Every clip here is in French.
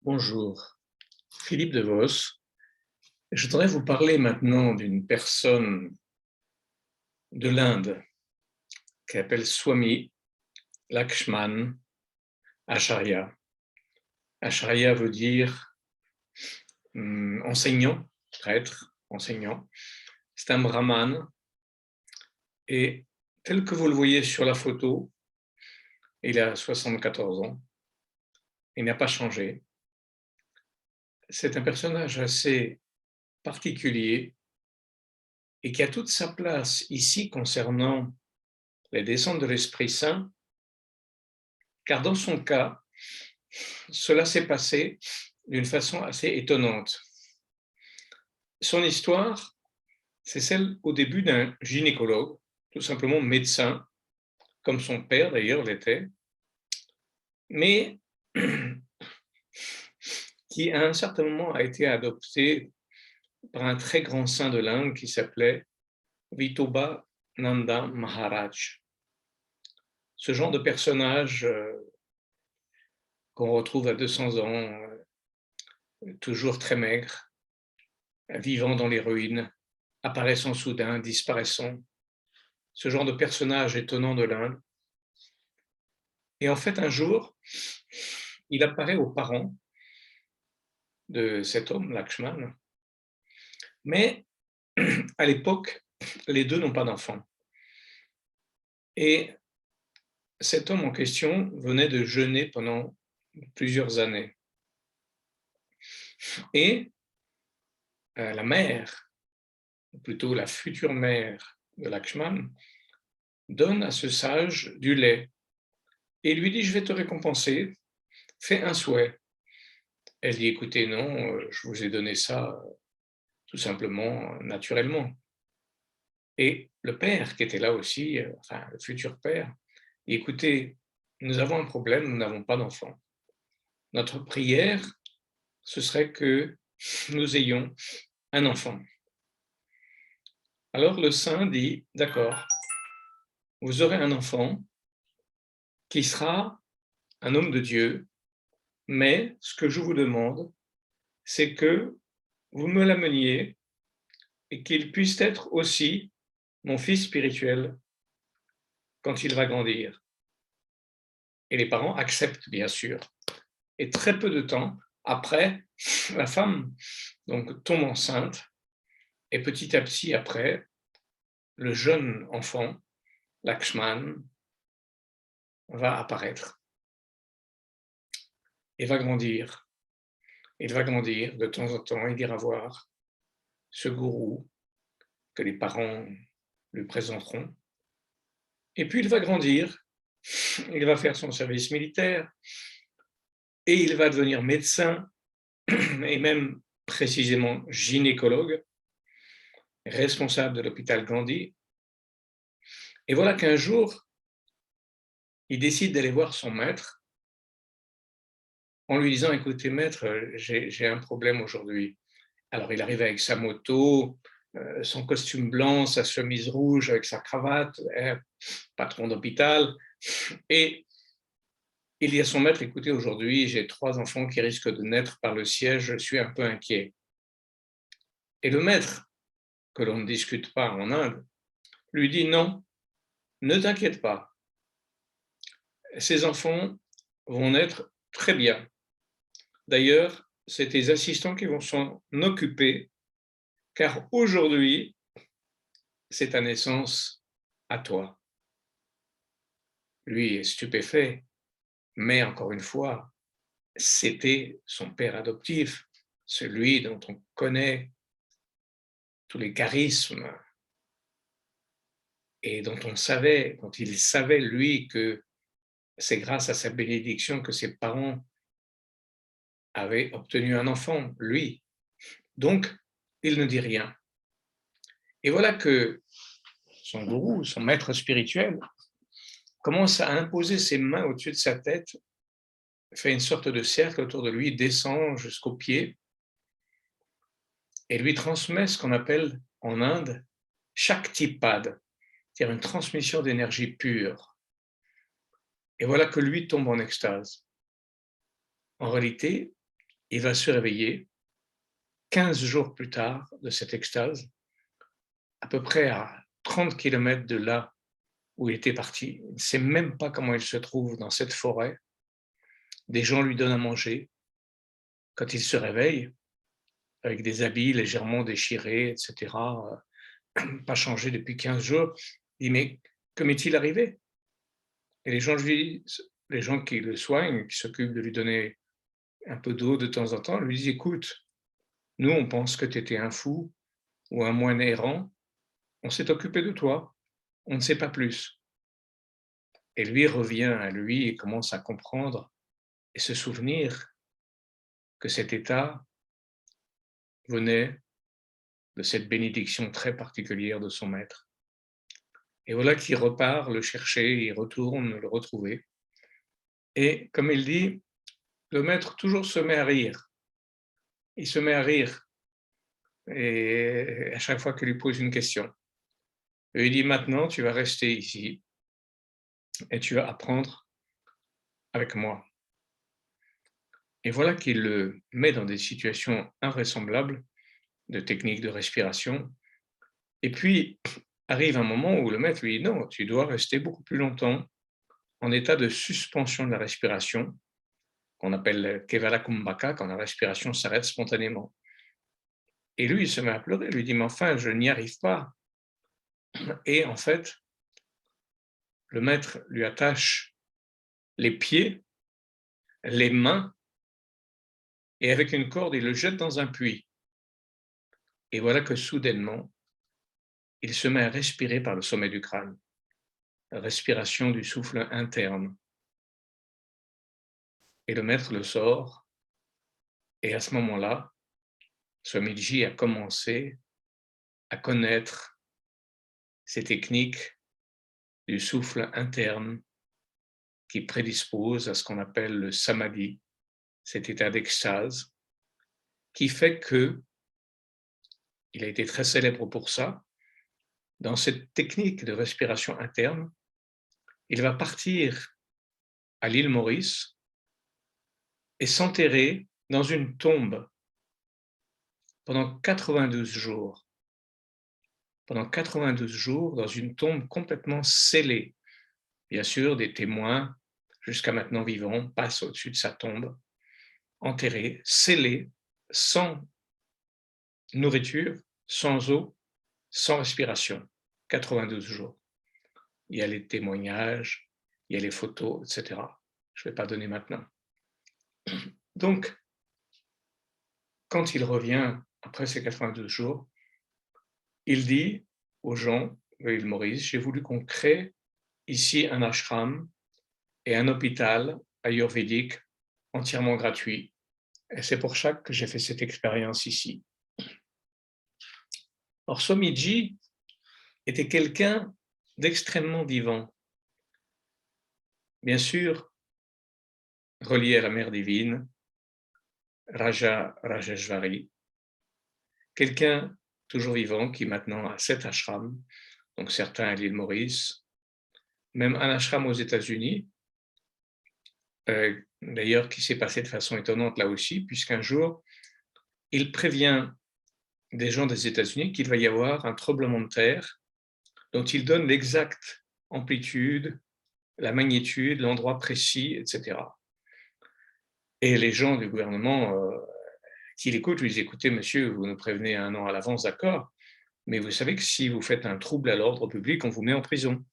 Bonjour, Philippe de Vos. Je voudrais vous parler maintenant d'une personne de l'Inde qui s'appelle Swami Lakshman Acharya. Acharya veut dire enseignant, prêtre, enseignant. C'est un brahmane et tel que vous le voyez sur la photo, il a 74 ans. Il n'a pas changé. C'est un personnage assez particulier et qui a toute sa place ici concernant les descentes de l'Esprit Saint, car dans son cas, cela s'est passé d'une façon assez étonnante. Son histoire, c'est celle au début d'un gynécologue, tout simplement médecin, comme son père d'ailleurs l'était, mais qui à un certain moment a été adopté par un très grand saint de l'Inde qui s'appelait Vithoba Nanda Maharaj. Ce genre de personnage qu'on retrouve à 200 ans, toujours très maigre, vivant dans les ruines, apparaissant soudain, disparaissant. Ce genre de personnage étonnant de l'Inde. Et en fait, un jour, il apparaît aux parents de cet homme, Lakshman, mais à l'époque, les deux n'ont pas d'enfants. Et cet homme en question venait de jeûner pendant plusieurs années. Et la mère, ou plutôt la future mère de Lakshman, donne à ce sage du lait et lui dit: « Je vais te récompenser, fais un souhait. » Elle dit: « Écoutez, non, je vous ai donné ça tout simplement, naturellement. » Et le père qui était là aussi, enfin le futur père, dit: « Écoutez, nous avons un problème, nous n'avons pas d'enfant. Notre prière, ce serait que nous ayons un enfant. » Alors le saint dit: « D'accord, vous aurez un enfant qui sera un homme de Dieu, mais ce que je vous demande, c'est que vous me l'ameniez et qu'il puisse être aussi mon fils spirituel quand il va grandir. » Et les parents acceptent, bien sûr. Et très peu de temps après, la femme donc tombe enceinte et petit à petit après, le jeune enfant, Lakshman, va apparaître et va grandir. Il va grandir, de temps en temps, il ira voir ce gourou que les parents lui présenteront. Et puis il va grandir, il va faire son service militaire et il va devenir médecin et même précisément gynécologue, responsable de l'hôpital Gandhi. Et voilà qu'un jour, il décide d'aller voir son maître en lui disant: « Écoutez maître, j'ai un problème aujourd'hui. » Alors il arrive avec sa moto, son costume blanc, sa chemise rouge avec sa cravate, patron d'hôpital, et il dit à son maître: « Écoutez, aujourd'hui j'ai 3 enfants qui risquent de naître par le siège, je suis un peu inquiet. » Et le maître, que l'on ne discute pas en Inde, lui dit: « Non, ne t'inquiète pas, ces enfants vont naître très bien. D'ailleurs, c'est tes assistants qui vont s'en occuper, car aujourd'hui, c'est ta naissance à toi. » Lui est stupéfait, mais encore une fois, c'était son père adoptif, celui dont on connaît tous les charismes et dont il savait, lui, que c'est grâce à sa bénédiction que ses parents avaient obtenu un enfant, lui. Donc, il ne dit rien. Et voilà que son gourou, son maître spirituel, commence à imposer ses mains au-dessus de sa tête, fait une sorte de cercle autour de lui, descend jusqu'aux pieds et lui transmet ce qu'on appelle en Inde Shaktipad, c'est-à-dire une transmission d'énergie pure. Et voilà que lui tombe en extase. En réalité, il va se réveiller 15 jours plus tard de cette extase, à peu près à 30 kilomètres de là où il était parti. Il ne sait même pas comment il se trouve dans cette forêt. Des gens lui donnent à manger. Quand il se réveille, avec des habits légèrement déchirés, etc., pas changés depuis 15 jours, il dit: «Mais que m'est-il arrivé?» Et les gens qui le soignent, qui s'occupent de lui donner un peu d'eau de temps en temps, lui disent: «Écoute, nous, on pense que tu étais un fou ou un moine errant, on s'est occupé de toi, on ne sait pas plus.» Et lui revient à lui et commence à comprendre et se souvenir que cet état venait de cette bénédiction très particulière de son maître. Et voilà qu'il repart le chercher, il retourne le retrouver. Et comme il dit, le maître toujours se met à rire. Il se met à rire et à chaque fois qu'il lui pose une question. Et il dit: «Maintenant, tu vas rester ici et tu vas apprendre avec moi.» Et voilà qu'il le met dans des situations invraisemblables de techniques de respiration. Et puis arrive un moment où le maître lui dit: «Non, tu dois rester beaucoup plus longtemps en état de suspension de la respiration», qu'on appelle Kevala Kumbhaka, quand la respiration s'arrête spontanément. Et lui, il se met à pleurer, il lui dit: «Mais enfin, je n'y arrive pas.» Et en fait, le maître lui attache les pieds, les mains, et avec une corde, il le jette dans un puits. Et voilà que soudainement, il se met à respirer par le sommet du crâne, la respiration du souffle interne. Et le maître le sort, et à ce moment-là, Swamiji a commencé à connaître ces techniques du souffle interne qui prédispose à ce qu'on appelle le samadhi, cet état d'extase, qui fait que, il a été très célèbre pour ça, dans cette technique de respiration interne, il va partir à l'île Maurice et s'enterrer dans une tombe pendant 92 jours. Pendant 92 jours, dans une tombe complètement scellée. Bien sûr, des témoins, jusqu'à maintenant vivants, passent au-dessus de sa tombe, enterré, scellé, sans nourriture, sans eau, sans respiration, 92 jours. Il y a les témoignages, il y a les photos, etc. Je ne vais pas donner maintenant. Donc, quand il revient après ces 92 jours, il dit aux gens de l'île Maurice: j'ai voulu qu'on crée ici un ashram et un hôpital ayurvédique entièrement gratuit. Et c'est pour ça que j'ai fait cette expérience ici. Or, Swamiji était quelqu'un d'extrêmement vivant. Bien sûr, relié à la mère divine, Raja Rajeshvari, quelqu'un toujours vivant qui maintenant a 7 ashrams, donc certains à l'île Maurice, même un ashram aux États-Unis, d'ailleurs qui s'est passé de façon étonnante là aussi, puisqu'un jour, il prévient des gens des États-Unis qu'il va y avoir un tremblement de terre dont il donne l'exacte amplitude, la magnitude, l'endroit précis, etc. Et les gens du gouvernement qui l'écoutent lui disent: écoutez, monsieur, vous nous prévenez un an à l'avance, d'accord, mais vous savez que si vous faites un trouble à l'ordre public, on vous met en prison.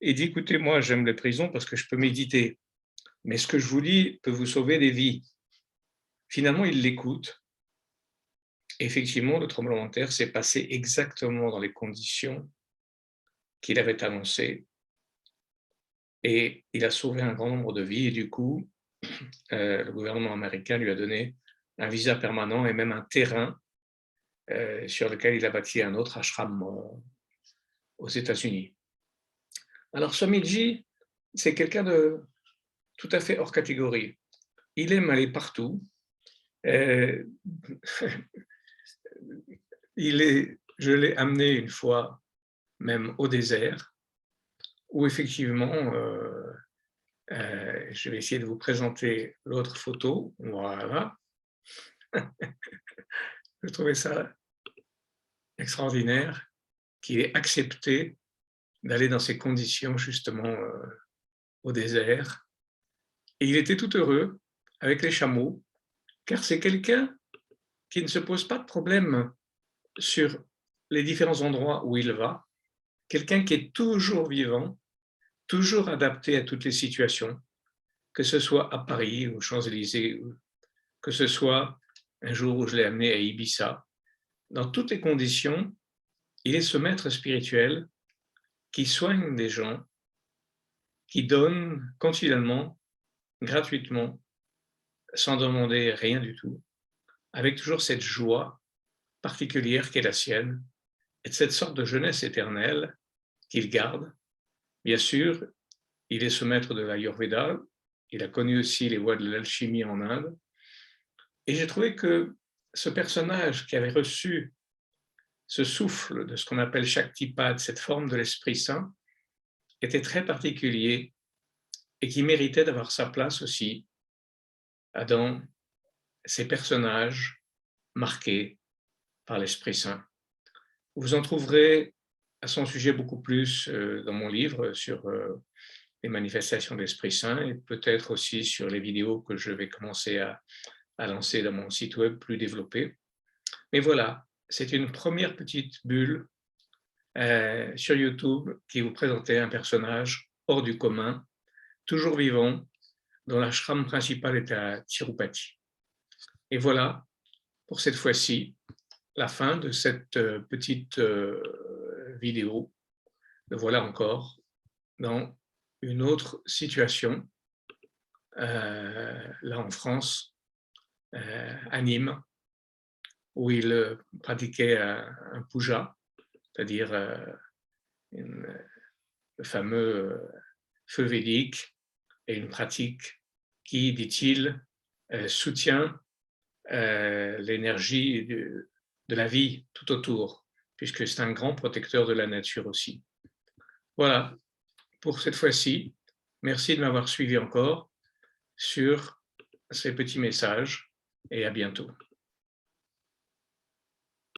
Et il dit: écoutez, moi, j'aime les prisons parce que je peux méditer, mais ce que je vous dis peut vous sauver des vies. Finalement, il l'écoute. Effectivement, le tremblement de terre s'est passé exactement dans les conditions qu'il avait annoncées, et il a sauvé un grand nombre de vies. Et du coup, le gouvernement américain lui a donné un visa permanent et même un terrain sur lequel il a bâti un autre ashram aux États-Unis. Alors Swamiji, c'est quelqu'un de tout à fait hors catégorie. Il aime aller partout. Euh, je l'ai amené une fois même au désert, où effectivement, je vais essayer de vous présenter l'autre photo. Voilà. Je trouvais ça extraordinaire qu'il ait accepté d'aller dans ces conditions justement, au désert et il était tout heureux avec les chameaux, car c'est quelqu'un qui ne se pose pas de problème sur les différents endroits où il va, quelqu'un qui est toujours vivant, toujours adapté à toutes les situations, que ce soit à Paris, aux Champs-Élysées, ou que ce soit un jour où je l'ai amené à Ibiza. Dans toutes les conditions, il est ce maître spirituel qui soigne des gens, qui donne continuellement, gratuitement, sans demander rien du tout, avec toujours cette joie particulière qui est la sienne et de cette sorte de jeunesse éternelle qu'il garde. Bien sûr, il est ce maître de l'Ayurveda, il a connu aussi les voies de l'alchimie en Inde et j'ai trouvé que ce personnage qui avait reçu ce souffle de ce qu'on appelle Shaktipat, cette forme de l'Esprit Saint, était très particulier et qui méritait d'avoir sa place aussi dans ces personnages marqués par l'Esprit Saint. Vous en trouverez à son sujet beaucoup plus dans mon livre sur les manifestations de l'Esprit Saint et peut-être aussi sur les vidéos que je vais commencer à lancer dans mon site web plus développé. Mais voilà, c'est une première petite bulle sur YouTube qui vous présentait un personnage hors du commun, toujours vivant, dont l'ashram principal est à Tirupati. Et voilà, pour cette fois-ci, la fin de cette petite vidéo. Le voilà encore dans une autre situation, là en France, à Nîmes, où il pratiquait un puja, c'est-à-dire le fameux feu védique et une pratique qui, dit-il, soutient l'énergie de la vie tout autour, puisque c'est un grand protecteur de la nature aussi. Voilà, pour cette fois-ci. Merci de m'avoir suivi encore sur ces petits messages et à bientôt.